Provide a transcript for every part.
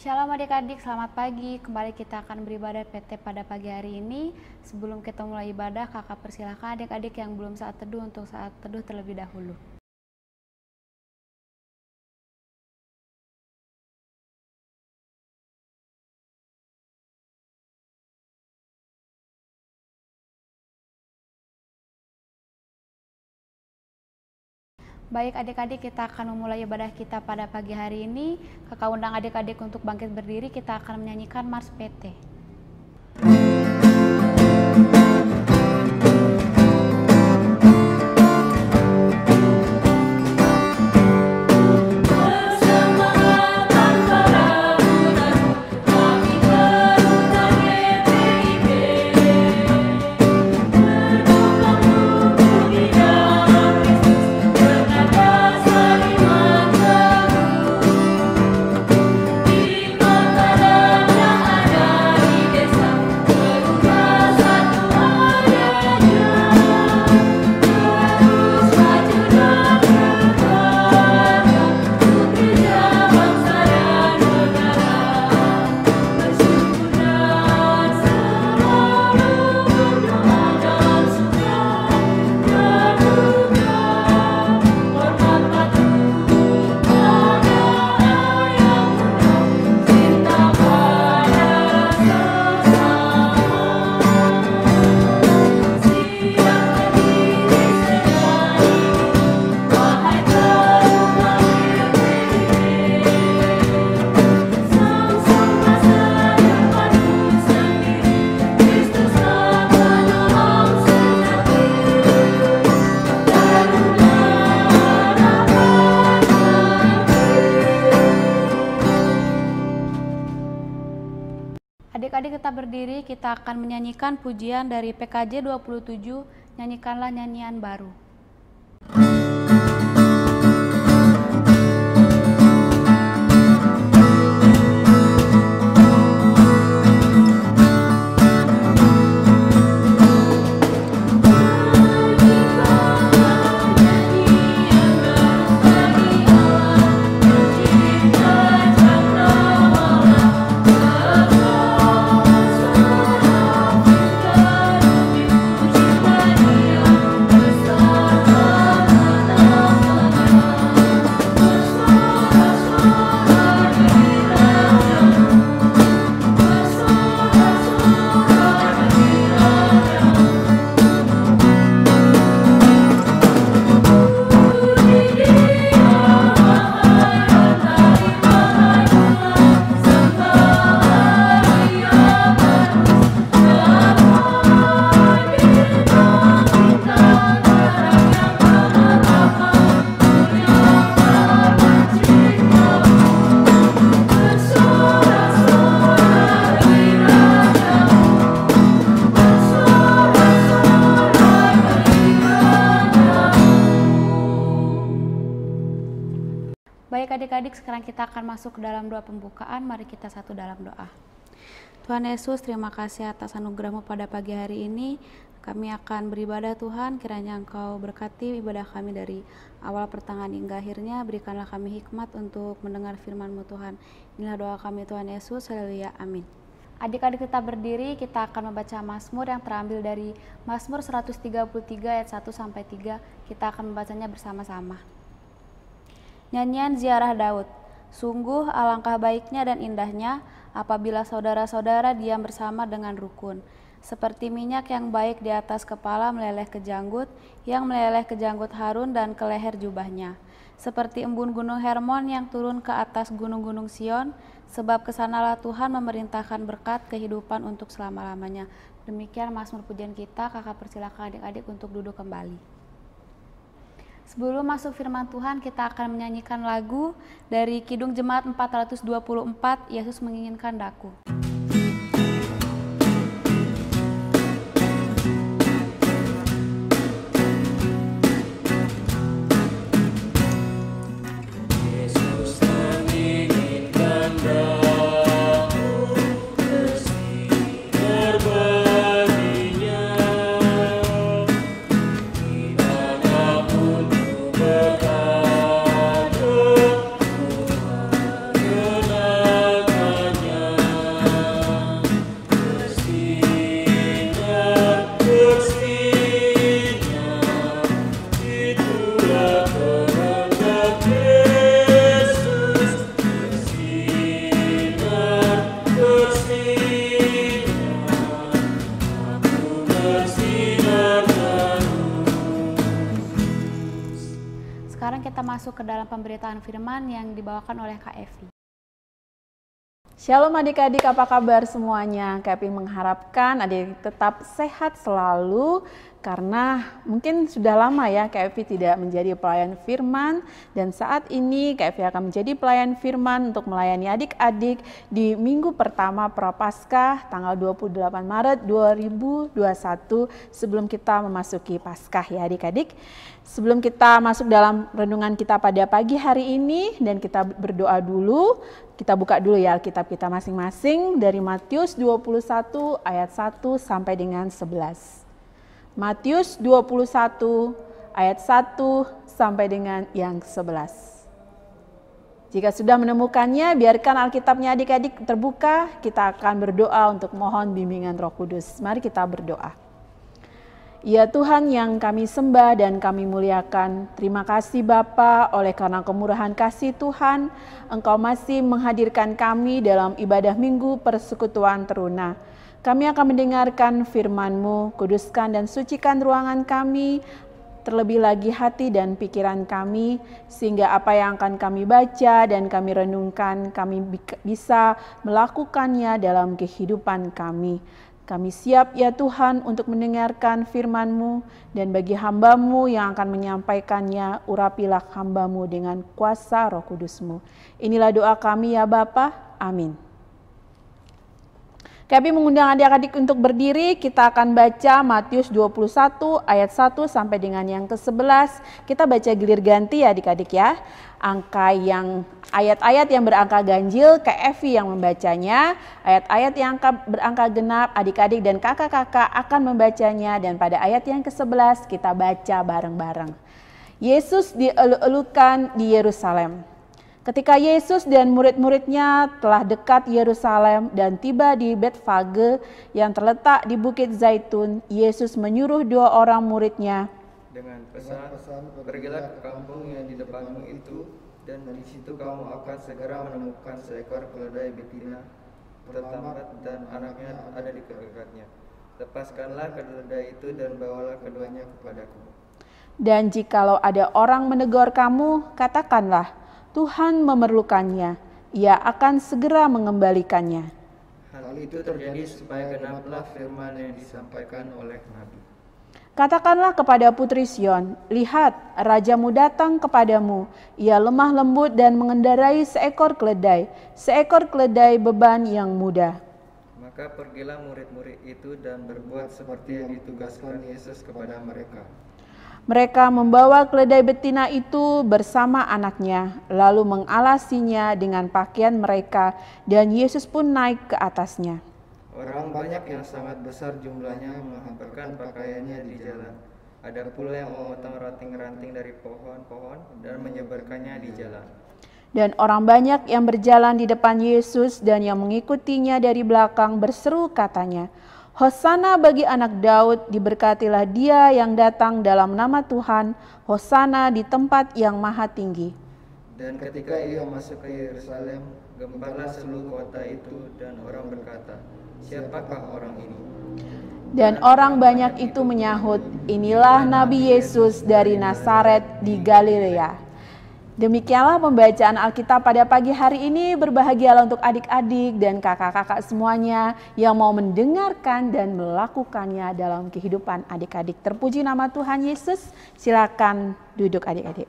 Shalom adik-adik, selamat pagi. Kembali kita akan beribadah PT pada pagi hari ini. Sebelum kita mulai ibadah, kakak persilakan adik-adik yang belum saat teduh untuk saat teduh terlebih dahulu. Baik adik-adik, kita akan memulai ibadah kita pada pagi hari ini. Kakak undang adik-adik untuk bangkit berdiri, kita akan menyanyikan Mars PT. Adik-adik tetap berdiri, kita akan menyanyikan pujian dari PKJ 27, nyanyikanlah nyanyian baru. Baik adik-adik, sekarang kita akan masuk ke dalam doa pembukaan. Mari kita satu dalam doa. Tuhan Yesus, terima kasih atas anugerah-Mu pada pagi hari ini. Kami akan beribadah Tuhan, kiranya Engkau berkati ibadah kami dari awal pertengahan hingga akhirnya. Berikanlah kami hikmat untuk mendengar firman-Mu Tuhan. Inilah doa kami Tuhan Yesus, haleluya, amin. Adik-adik tetap berdiri, kita akan membaca Mazmur yang terambil dari Mazmur 133 ayat 1-3. Kita akan membacanya bersama-sama. Nyanyian Ziarah Daud. Sungguh alangkah baiknya dan indahnya apabila saudara-saudara diam bersama dengan rukun. Seperti minyak yang baik di atas kepala meleleh ke janggut, yang meleleh ke janggut Harun dan ke leher jubahnya. Seperti embun gunung Hermon yang turun ke atas gunung-gunung Sion, sebab kesanalah Tuhan memerintahkan berkat kehidupan untuk selama-lamanya. Demikian Mazmur pujian kita, kakak persilakan adik-adik untuk duduk kembali. Sebelum masuk firman Tuhan, kita akan menyanyikan lagu dari Kidung Jemaat 424, Yesus Menginginkan Daku. kita masuk ke dalam pemberitaan firman yang dibawakan oleh Kak Evi. Shalom adik-adik, apa kabar semuanya? Kak Evi mengharapkan adik tetap sehat selalu, karena mungkin sudah lama ya Kak Evi tidak menjadi pelayan firman, dan saat ini Kak Evi akan menjadi pelayan firman untuk melayani adik-adik di minggu pertama Prapaskah tanggal 28 Maret 2021 sebelum kita memasuki Paskah ya adik-adik. Sebelum kita masuk dalam renungan kita pada pagi hari ini dan kita berdoa dulu, kita buka dulu ya Alkitab kita masing-masing dari Matius 21 ayat 1 sampai dengan 11. Matius 21 ayat 1 sampai dengan yang 11. Jika sudah menemukannya, biarkan Alkitabnya adik-adik terbuka, kita akan berdoa untuk mohon bimbingan Roh Kudus. Mari kita berdoa. Ya Tuhan yang kami sembah dan kami muliakan, terima kasih Bapa, oleh karena kemurahan kasih Tuhan, Engkau masih menghadirkan kami dalam ibadah minggu persekutuan teruna. Kami akan mendengarkan firman-Mu, kuduskan dan sucikan ruangan kami, terlebih lagi hati dan pikiran kami, sehingga apa yang akan kami baca dan kami renungkan, kami bisa melakukannya dalam kehidupan kami. Kami siap ya Tuhan untuk mendengarkan firman-Mu, dan bagi hamba-Mu yang akan menyampaikannya, urapilah hamba-Mu dengan kuasa Roh Kudus-Mu. Inilah doa kami ya Bapa. Amin. Kami mengundang adik-adik untuk berdiri, kita akan baca Matius 21 ayat 1 sampai dengan yang ke-11. Kita baca gilir ganti ya adik-adik ya. Ayat-ayat yang berangka ganjil, Kak Evi yang membacanya. Ayat-ayat yang berangka genap, adik-adik dan kakak-kakak akan membacanya. Dan pada ayat yang ke-11 kita baca bareng-bareng. Yesus dielu-elukan di Yerusalem. Ketika Yesus dan murid-muridnya telah dekat Yerusalem dan tiba di Betfage yang terletak di Bukit Zaitun, Yesus menyuruh 2 orang muridnya dengan pesan, pergilah ke kampung yang di depanmu itu, dan di situ kamu akan segera menemukan seekor keledai betina tertambat dan anaknya ada di dekatnya. Lepaskanlah keledai itu dan bawalah keduanya kepadaku. Dan jikalau ada orang menegur kamu, katakanlah, Tuhan memerlukannya, Ia akan segera mengembalikannya. Hal itu terjadi supaya genaplah firman yang disampaikan oleh Nabi. Katakanlah kepada putri Sion, lihat, rajamu datang kepadamu, ia lemah lembut dan mengendarai seekor keledai beban yang mudah. Maka pergilah murid-murid itu dan berbuat seperti yang ditugaskan Yesus kepada mereka. Mereka membawa keledai betina itu bersama anaknya, lalu mengalasinya dengan pakaian mereka, dan Yesus pun naik ke atasnya. Orang banyak yang sangat besar jumlahnya menghamparkan pakaiannya di jalan. Ada pula yang memotong ranting-ranting dari pohon-pohon dan menyebarkannya di jalan. Dan orang banyak yang berjalan di depan Yesus dan yang mengikutinya dari belakang berseru katanya, Hosana bagi anak Daud, diberkatilah dia yang datang dalam nama Tuhan, Hosana di tempat yang maha tinggi. Dan ketika ia masuk ke Yerusalem, gemparlah seluruh kota itu, dan orang berkata, siapakah orang ini? Dan orang banyak itu menyahut, inilah Nabi Yesus dari Nazaret di Galilea. Demikianlah pembacaan Alkitab pada pagi hari ini. Berbahagialah untuk adik-adik dan kakak-kakak semuanya yang mau mendengarkan dan melakukannya dalam kehidupan adik-adik. Terpuji nama Tuhan Yesus. Silakan duduk adik-adik.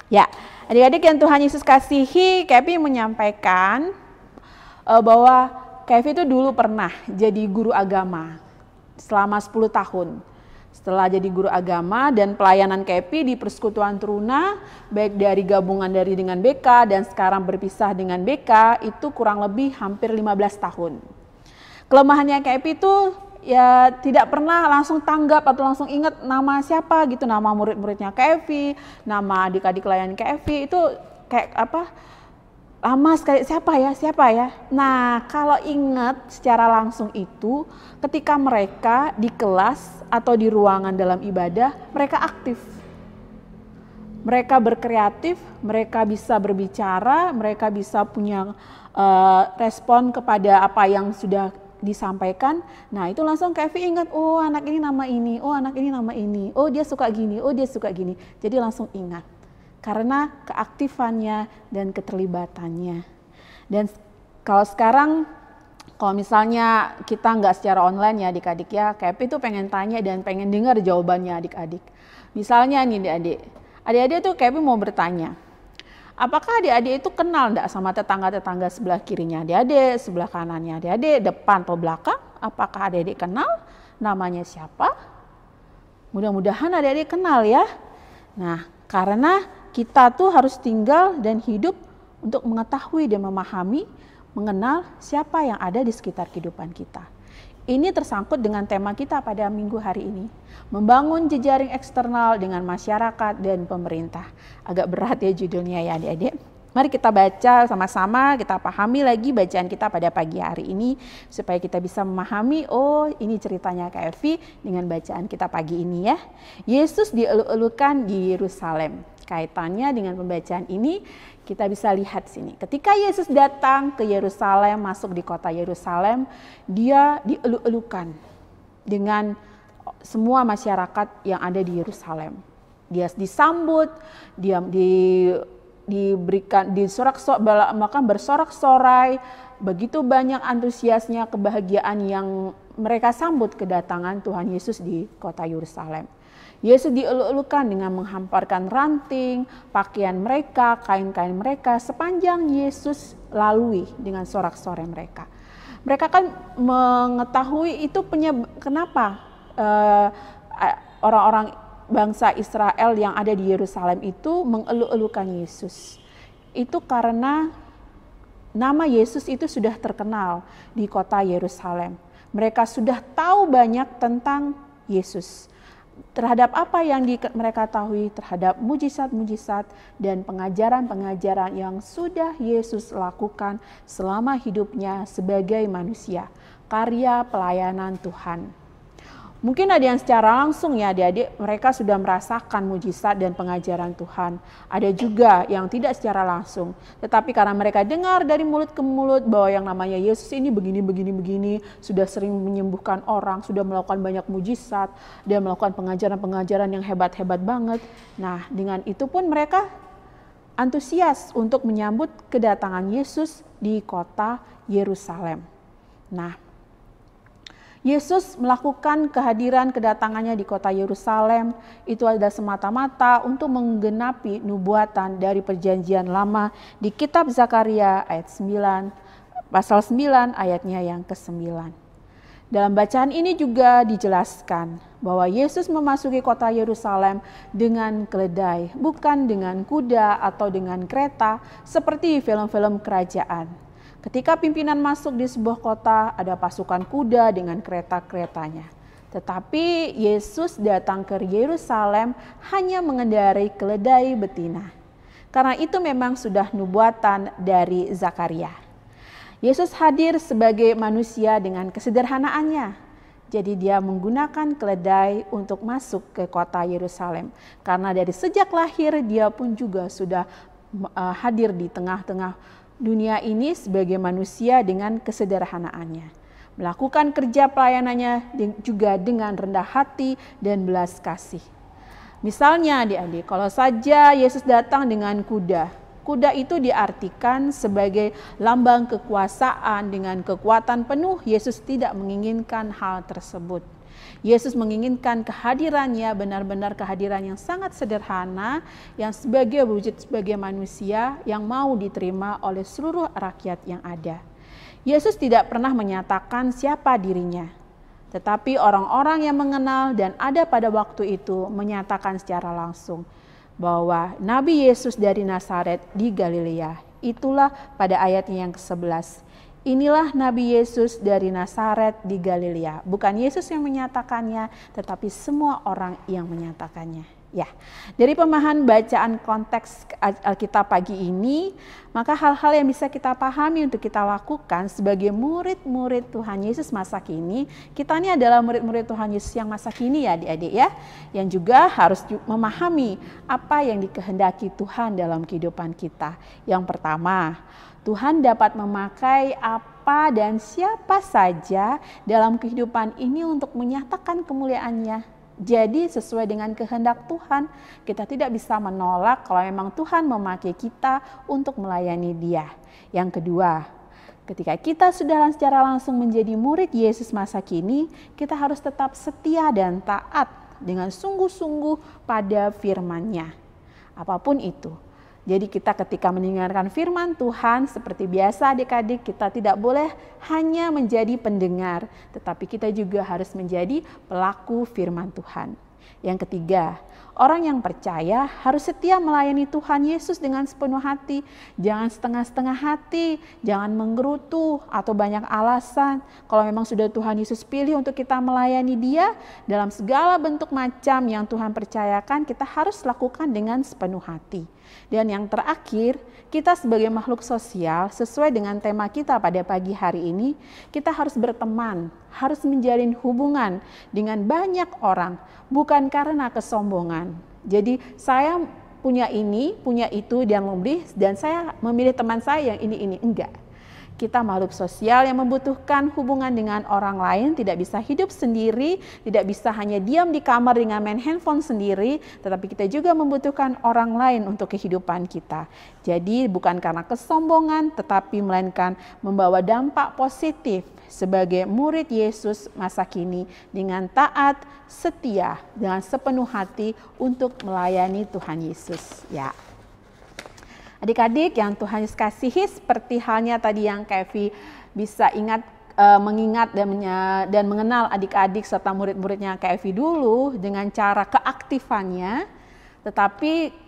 Ya, adik-adik yang Tuhan Yesus kasihi, Kevin menyampaikan bahwa Kevin itu dulu pernah jadi guru agama selama 10 tahun. Setelah jadi guru agama dan pelayanan KEPI di Persekutuan Teruna, baik dari gabungan dengan BK dan sekarang berpisah dengan BK, itu kurang lebih hampir 15 tahun. Kelemahannya KEPI itu ya tidak pernah langsung tanggap atau langsung ingat nama siapa gitu, nama murid-muridnya KEPI, nama adik-adik layan KEPI, itu kayak apa? Lama sekali, siapa ya. Nah, kalau ingat secara langsung itu ketika mereka di kelas atau di ruangan dalam ibadah, mereka aktif. Mereka berkreatif, mereka bisa berbicara, mereka bisa punya respon kepada apa yang sudah disampaikan. Nah, itu langsung Kevin ingat, oh anak ini nama ini, oh anak ini nama ini, oh dia suka gini, oh dia suka gini. Jadi langsung ingat. karena keaktifannya dan keterlibatannya. Dan kalau sekarang, kalau misalnya kita nggak secara online ya adik-adik ya, KP itu pengen tanya dan pengen dengar jawabannya adik-adik. Misalnya nih adik-adik tuh KP mau bertanya, apakah adik-adik itu kenal enggak sama tetangga-tetangga sebelah kirinya adik-adik, sebelah kanannya adik-adik, depan atau belakang? Apakah adik-adik kenal? Namanya siapa? Mudah-mudahan adik-adik kenal ya. Nah, karena kita tuh harus tinggal dan hidup untuk mengetahui dan memahami, mengenal siapa yang ada di sekitar kehidupan kita. Ini tersangkut dengan tema kita pada minggu hari ini, membangun jejaring eksternal dengan masyarakat dan pemerintah. Agak berat ya judulnya ya adik-adik. Mari kita baca sama-sama, kita pahami lagi bacaan kita pada pagi hari ini, supaya kita bisa memahami, oh ini ceritanya Kak Evi dengan bacaan kita pagi ini ya. Yesus dielu-elukan di Yerusalem. Kaitannya dengan pembacaan ini, kita bisa lihat sini. Ketika Yesus datang ke Yerusalem, masuk di kota Yerusalem, dia dielu-elukan dengan semua masyarakat yang ada di Yerusalem. Dia disambut, dia diberikan bersorak-sorai, begitu banyak antusiasnya, kebahagiaan yang mereka sambut kedatangan Tuhan Yesus di kota Yerusalem. Yesus dielu-elukan dengan menghamparkan ranting, pakaian mereka, kain-kain mereka sepanjang Yesus lalui dengan sorak-sorai mereka. Mereka kan mengetahui itu kenapa orang-orang bangsa Israel yang ada di Yerusalem itu mengelu-elukan Yesus. Itu karena nama Yesus itu sudah terkenal di kota Yerusalem. Mereka sudah tahu banyak tentang Yesus. Terhadap apa yang mereka tahu, terhadap mujizat-mujizat dan pengajaran-pengajaran yang sudah Yesus lakukan selama hidupnya sebagai manusia, karya pelayanan Tuhan. Mungkin ada yang secara langsung ya adik-adik, mereka sudah merasakan mujizat dan pengajaran Tuhan. Ada juga yang tidak secara langsung, tetapi karena mereka dengar dari mulut ke mulut bahwa yang namanya Yesus ini begini, sudah sering menyembuhkan orang, sudah melakukan banyak mujizat, dan melakukan pengajaran-pengajaran yang hebat-hebat banget. Nah, dengan itu pun mereka antusias untuk menyambut kedatangan Yesus di kota Yerusalem. Nah, Yesus melakukan kedatangannya di kota Yerusalem itu adalah semata-mata untuk menggenapi nubuatan dari perjanjian lama di kitab Zakaria pasal 9 ayatnya yang ke-9. Dalam bacaan ini juga dijelaskan bahwa Yesus memasuki kota Yerusalem dengan keledai, bukan dengan kuda atau dengan kereta seperti film-film kerajaan. Ketika pimpinan masuk di sebuah kota, ada pasukan kuda dengan kereta-keretanya. Tetapi Yesus datang ke Yerusalem hanya mengendarai keledai betina. Karena itu memang sudah nubuatan dari Zakaria. Yesus hadir sebagai manusia dengan kesederhanaannya. Jadi dia menggunakan keledai untuk masuk ke kota Yerusalem. Karena dari sejak lahir dia pun juga sudah hadir di tengah-tengah dunia ini sebagai manusia dengan kesederhanaannya. Melakukan kerja pelayanannya juga dengan rendah hati dan belas kasih. Misalnya adik-adik, kalau saja Yesus datang dengan kuda, kuda itu diartikan sebagai lambang kekuasaan dengan kekuatan penuh. Yesus tidak menginginkan hal tersebut. Yesus menginginkan kehadirannya benar-benar kehadiran yang sangat sederhana, yang sebagai wujud sebagai manusia yang mau diterima oleh seluruh rakyat yang ada. Yesus tidak pernah menyatakan siapa dirinya, tetapi orang-orang yang mengenal dan ada pada waktu itu menyatakan secara langsung bahwa Nabi Yesus dari Nazaret di Galilea. Itulah pada ayatnya yang ke-11. Inilah Nabi Yesus dari Nazaret di Galilea. Bukan Yesus yang menyatakannya, tetapi semua orang yang menyatakannya. Ya, dari pemahaman bacaan konteks Alkitab pagi ini, maka hal-hal yang bisa kita pahami untuk kita lakukan sebagai murid-murid Tuhan Yesus masa kini. Kita ini adalah murid-murid Tuhan Yesus yang masa kini ya adik-adik ya. Yang juga harus memahami apa yang dikehendaki Tuhan dalam kehidupan kita. Yang pertama, Tuhan dapat memakai apa dan siapa saja dalam kehidupan ini untuk menyatakan kemuliaan-Nya. Jadi sesuai dengan kehendak Tuhan, kita tidak bisa menolak kalau memang Tuhan memakai kita untuk melayani Dia. Yang kedua, ketika kita sudah secara langsung menjadi murid Yesus masa kini, kita harus tetap setia dan taat dengan sungguh-sungguh pada firman-Nya. Apapun itu. Jadi kita ketika mendengarkan firman Tuhan, seperti biasa adik-adik, kita tidak boleh hanya menjadi pendengar, tetapi kita juga harus menjadi pelaku firman Tuhan. Yang ketiga, orang yang percaya harus setia melayani Tuhan Yesus dengan sepenuh hati. Jangan setengah-setengah hati, jangan menggerutu atau banyak alasan. Kalau memang sudah Tuhan Yesus pilih untuk kita melayani Dia, dalam segala bentuk macam yang Tuhan percayakan, kita harus lakukan dengan sepenuh hati. Dan yang terakhir, kita sebagai makhluk sosial, sesuai dengan tema kita pada pagi hari ini, kita harus berteman, harus menjalin hubungan dengan banyak orang, bukan karena kesombongan. Jadi saya punya ini, punya itu, dan saya memilih teman saya yang ini, enggak. Kita makhluk sosial yang membutuhkan hubungan dengan orang lain, tidak bisa hidup sendiri, tidak bisa hanya diam di kamar dengan main handphone sendiri, tetapi kita juga membutuhkan orang lain untuk kehidupan kita. Jadi bukan karena kesombongan, tetapi melainkan membawa dampak positif sebagai murid Yesus masa kini dengan taat, setia, dengan sepenuh hati untuk melayani Tuhan Yesus. Ya. Adik-adik yang Tuhan Yesus kasihi, seperti halnya tadi yang Kevi bisa mengingat dan mengenal adik-adik serta murid-muridnya Kevi dulu dengan cara keaktifannya, tetapi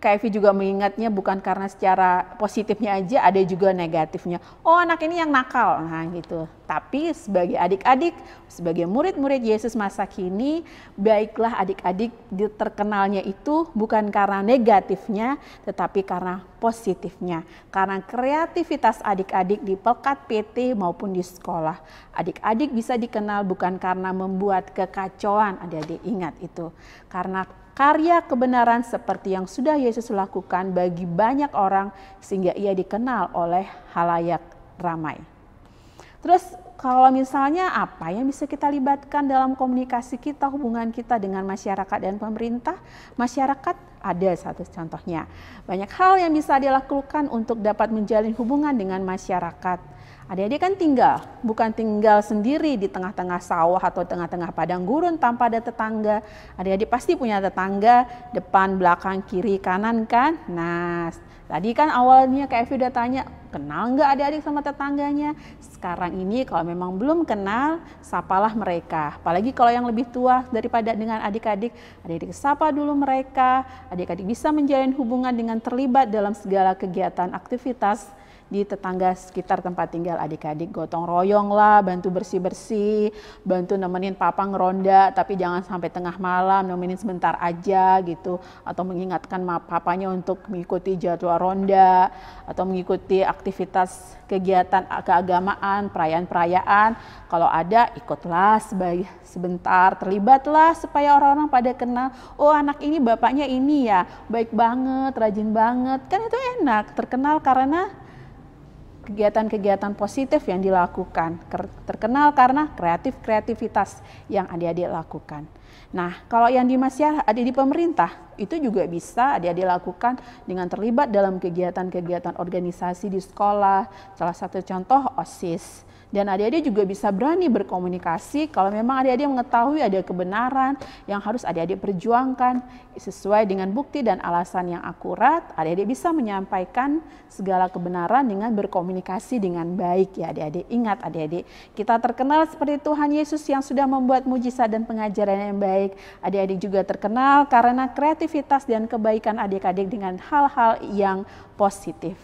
Kevi juga mengingatnya bukan karena secara positifnya aja, ada juga negatifnya. Oh, anak ini yang nakal, nah gitu. Tapi sebagai adik-adik, sebagai murid-murid Yesus masa kini, baiklah adik-adik terkenalnya itu bukan karena negatifnya, tetapi karena positifnya. Karena kreativitas adik-adik di Pelkat PT maupun di sekolah. Adik-adik bisa dikenal bukan karena membuat kekacauan, adik-adik ingat itu. Karena karya kebenaran seperti yang sudah Yesus lakukan bagi banyak orang sehingga ia dikenal oleh halayak ramai. Terus kalau misalnya apa yang bisa kita libatkan dalam komunikasi kita, hubungan kita dengan masyarakat dan pemerintah? Masyarakat ada satu contohnya. Banyak hal yang bisa dilakukan untuk dapat menjalin hubungan dengan masyarakat. Adik-adik kan bukan tinggal sendiri di tengah-tengah sawah atau tengah-tengah padang gurun tanpa ada tetangga. Adik-adik pasti punya tetangga depan, belakang, kiri, kanan kan? Nah, tadi kan awalnya Kak Evi udah tanya, kenal nggak adik-adik sama tetangganya? Sekarang ini kalau memang belum kenal, sapalah mereka. Apalagi kalau yang lebih tua daripada dengan adik-adik, adik-adik sapa dulu mereka. Adik-adik bisa menjalin hubungan dengan terlibat dalam segala kegiatan aktivitas di tetangga sekitar tempat tinggal adik-adik. Gotong royong lah, bantu bersih-bersih, bantu nemenin papa ngeronda, tapi jangan sampai tengah malam, nemenin sebentar aja gitu. Atau mengingatkan papanya untuk mengikuti jadwal ronda, atau mengikuti aktivitas kegiatan keagamaan, perayaan-perayaan. Kalau ada, ikutlah sebentar, terlibatlah supaya orang-orang pada kenal, oh anak ini bapaknya ini ya, baik banget, rajin banget. Kan itu enak, terkenal karena kegiatan-kegiatan positif yang dilakukan, terkenal karena kreativitas yang adik-adik lakukan. Nah, kalau yang di masyarakat, di pemerintah, itu juga bisa adik-adik lakukan dengan terlibat dalam kegiatan-kegiatan organisasi di sekolah. Salah satu contoh OSIS. Dan adik-adik juga bisa berani berkomunikasi kalau memang adik-adik mengetahui ada kebenaran yang harus adik-adik perjuangkan sesuai dengan bukti dan alasan yang akurat. Adik-adik bisa menyampaikan segala kebenaran dengan berkomunikasi dengan baik ya adik-adik. Ingat adik-adik, kita terkenal seperti Tuhan Yesus yang sudah membuat mujizat dan pengajaran yang baik. Adik-adik juga terkenal karena kreativitas dan kebaikan adik-adik dengan hal-hal yang positif.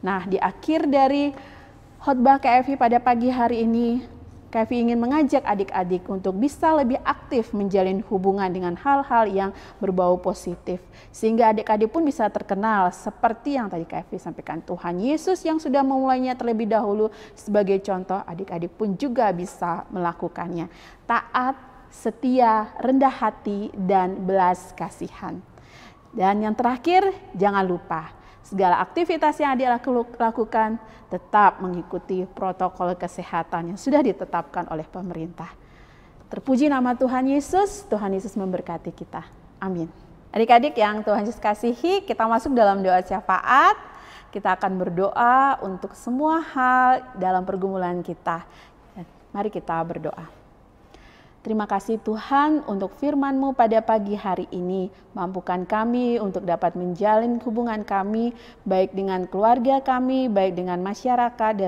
Nah, di akhir dari khotbah KFI pada pagi hari ini, KFI ingin mengajak adik-adik untuk bisa lebih aktif menjalin hubungan dengan hal-hal yang berbau positif. Sehingga adik-adik pun bisa terkenal seperti yang tadi KFI sampaikan. Tuhan Yesus yang sudah memulainya terlebih dahulu sebagai contoh, adik-adik pun juga bisa melakukannya. Taat, setia, rendah hati, dan belas kasihan. Dan yang terakhir, jangan lupa, segala aktivitas yang adik lakukan tetap mengikuti protokol kesehatan yang sudah ditetapkan oleh pemerintah. Terpuji nama Tuhan Yesus memberkati kita. Amin. Adik-adik yang Tuhan Yesus kasihi, kita masuk dalam doa syafaat. Kita akan berdoa untuk semua hal dalam pergumulan kita. Mari kita berdoa. Terima kasih Tuhan untuk firman-Mu pada pagi hari ini. Mampukan kami untuk dapat menjalin hubungan kami, baik dengan keluarga kami, baik dengan masyarakat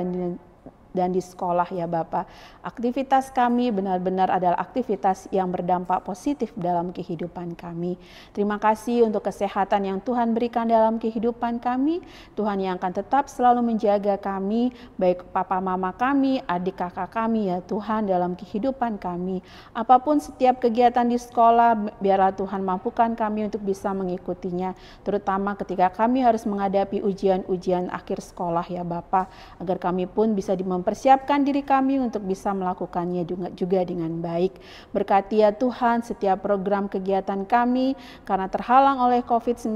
dan di sekolah ya Bapa. Aktivitas kami benar-benar adalah aktivitas yang berdampak positif dalam kehidupan kami. Terima kasih untuk kesehatan yang Tuhan berikan dalam kehidupan kami. Tuhan yang akan tetap selalu menjaga kami, baik papa mama kami, adik kakak kami ya Tuhan dalam kehidupan kami. Apapun setiap kegiatan di sekolah, biarlah Tuhan mampukan kami untuk bisa mengikutinya. Terutama ketika kami harus menghadapi ujian-ujian akhir sekolah ya Bapa, agar kami pun bisa mempersiapkan diri kami untuk bisa melakukannya juga dengan baik. Berkati ya Tuhan setiap program kegiatan kami, karena terhalang oleh COVID-19,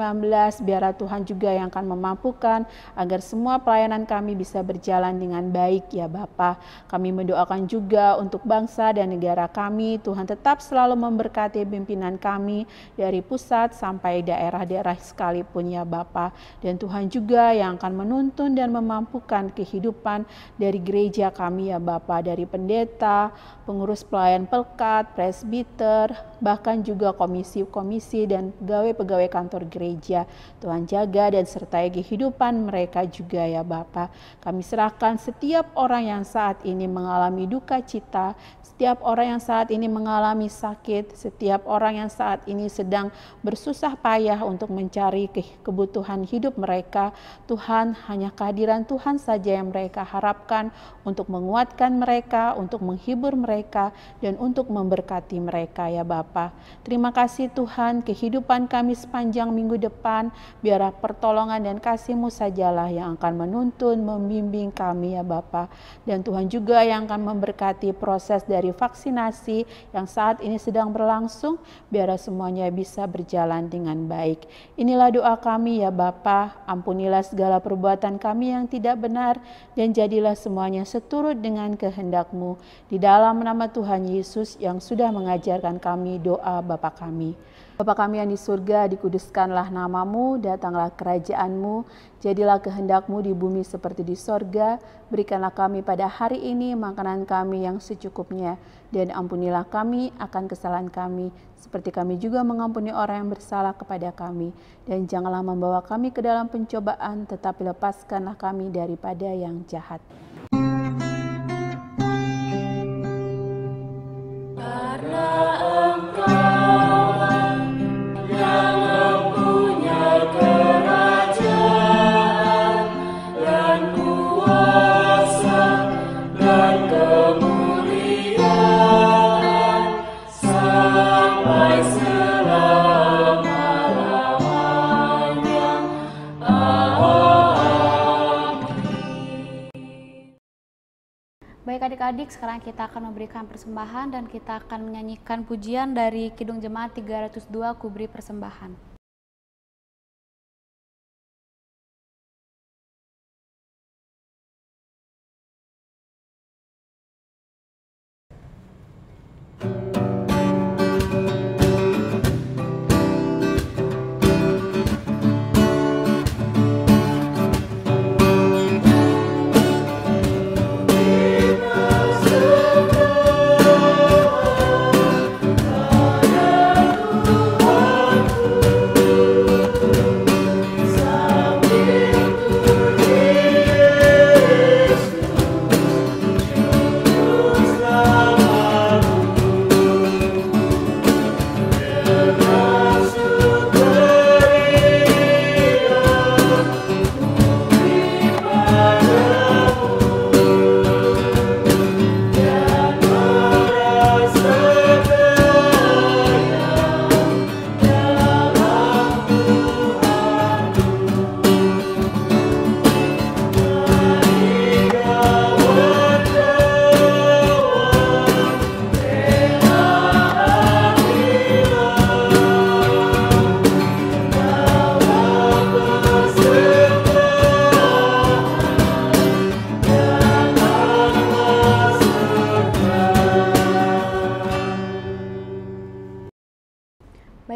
biarlah Tuhan juga yang akan memampukan agar semua pelayanan kami bisa berjalan dengan baik ya Bapa. Kami mendoakan juga untuk bangsa dan negara kami, Tuhan tetap selalu memberkati pimpinan kami dari pusat sampai daerah-daerah sekalipun ya Bapa. Dan Tuhan juga yang akan menuntun dan memampukan kehidupan dari gereja kami ya Bapa, dari pendeta, pengurus pelayan pelkat, presbiter, bahkan juga komisi-komisi dan pegawai-pegawai kantor gereja. Tuhan jaga dan sertai kehidupan mereka juga ya Bapa. Kami serahkan setiap orang yang saat ini mengalami duka cita, setiap orang yang saat ini mengalami sakit, setiap orang yang saat ini sedang bersusah payah untuk mencari kebutuhan hidup mereka. Tuhan, hanya kehadiran Tuhan saja yang mereka harapkan untuk menguatkan mereka, untuk menghibur mereka, dan untuk memberkati mereka ya Bapa. Terima kasih Tuhan, kehidupan kami sepanjang minggu depan, biarlah pertolongan dan kasih-Mu sajalah yang akan menuntun, membimbing kami ya Bapa. Dan Tuhan juga yang akan memberkati proses dari vaksinasi yang saat ini sedang berlangsung, biarlah semuanya bisa berjalan dengan baik. Inilah doa kami ya Bapa, ampunilah segala perbuatan kami yang tidak benar, dan jadilah semuanya seturut dengan kehendak-Mu. Di dalam nama Tuhan Yesus yang sudah mengajarkan kami doa Bapa kami. Bapa kami yang di surga, dikuduskanlah nama-Mu, datanglah kerajaan-Mu, jadilah kehendak-Mu di bumi seperti di sorga. Berikanlah kami pada hari ini makanan kami yang secukupnya, dan ampunilah kami akan kesalahan kami, seperti kami juga mengampuni orang yang bersalah kepada kami. Dan janganlah membawa kami ke dalam pencobaan, tetapi lepaskanlah kami daripada yang jahat. Baik adik-adik, sekarang kita akan memberikan persembahan dan kita akan menyanyikan pujian dari Kidung Jemaat 302, Kuberi Persembahan.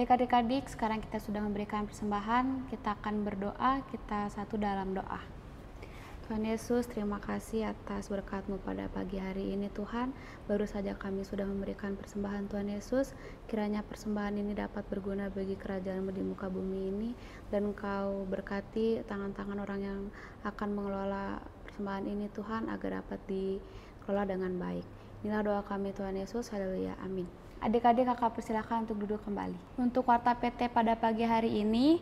Baik adik-adik, sekarang kita sudah memberikan persembahan, kita akan berdoa, kita satu dalam doa. Tuhan Yesus, terima kasih atas berkat-Mu pada pagi hari ini Tuhan. Baru saja kami sudah memberikan persembahan Tuhan Yesus. Kiranya persembahan ini dapat berguna bagi kerajaan-Mu di muka bumi ini. Dan Engkau berkati tangan-tangan orang yang akan mengelola persembahan ini Tuhan, agar dapat dikelola dengan baik. Inilah doa kami Tuhan Yesus, haleluya, amin. Adik-adik kakak persilakan untuk duduk kembali. Untuk Warta PT pada pagi hari ini,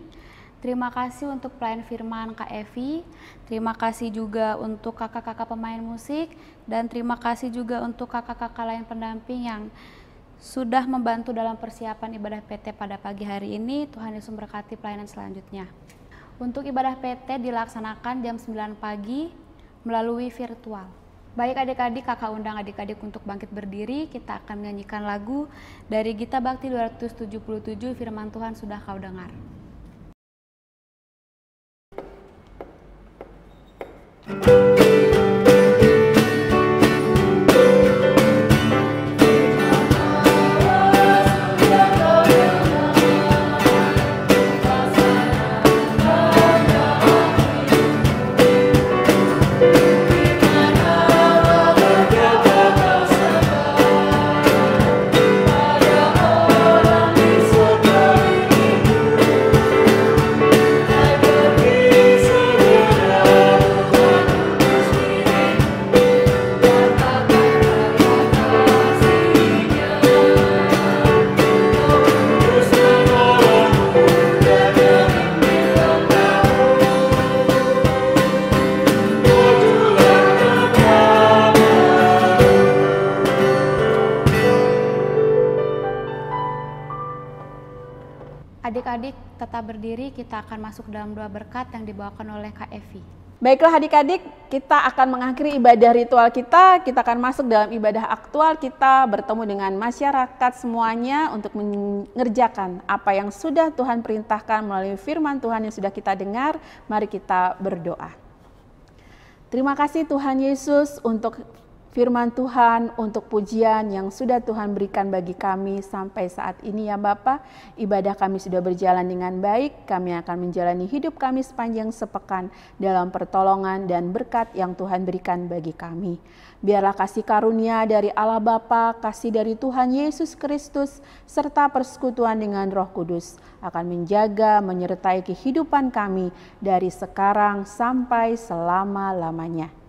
terima kasih untuk pelayan firman Kak Evi, terima kasih juga untuk kakak-kakak pemain musik, dan terima kasih juga untuk kakak-kakak lain pendamping yang sudah membantu dalam persiapan ibadah PT pada pagi hari ini. Tuhan Yesus memberkati pelayanan selanjutnya. Untuk ibadah PT dilaksanakan jam 9 pagi melalui virtual. Baik adik-adik, kakak undang adik-adik untuk bangkit berdiri. Kita akan menyanyikan lagu dari Gita Bakti 277, Firman Tuhan Sudah Kau Dengar. Adik-adik tetap berdiri, kita akan masuk dalam doa berkat yang dibawakan oleh Kak Evi. Baiklah adik-adik, kita akan mengakhiri ibadah ritual kita akan masuk dalam ibadah aktual kita, bertemu dengan masyarakat semuanya untuk mengerjakan apa yang sudah Tuhan perintahkan melalui firman Tuhan yang sudah kita dengar. Mari kita berdoa. Terima kasih Tuhan Yesus untuk firman Tuhan, untuk pujian yang sudah Tuhan berikan bagi kami sampai saat ini ya Bapa. Ibadah kami sudah berjalan dengan baik, kami akan menjalani hidup kami sepanjang sepekan dalam pertolongan dan berkat yang Tuhan berikan bagi kami. Biarlah kasih karunia dari Allah Bapa, kasih dari Tuhan Yesus Kristus, serta persekutuan dengan Roh Kudus akan menjaga, menyertai kehidupan kami dari sekarang sampai selama-lamanya.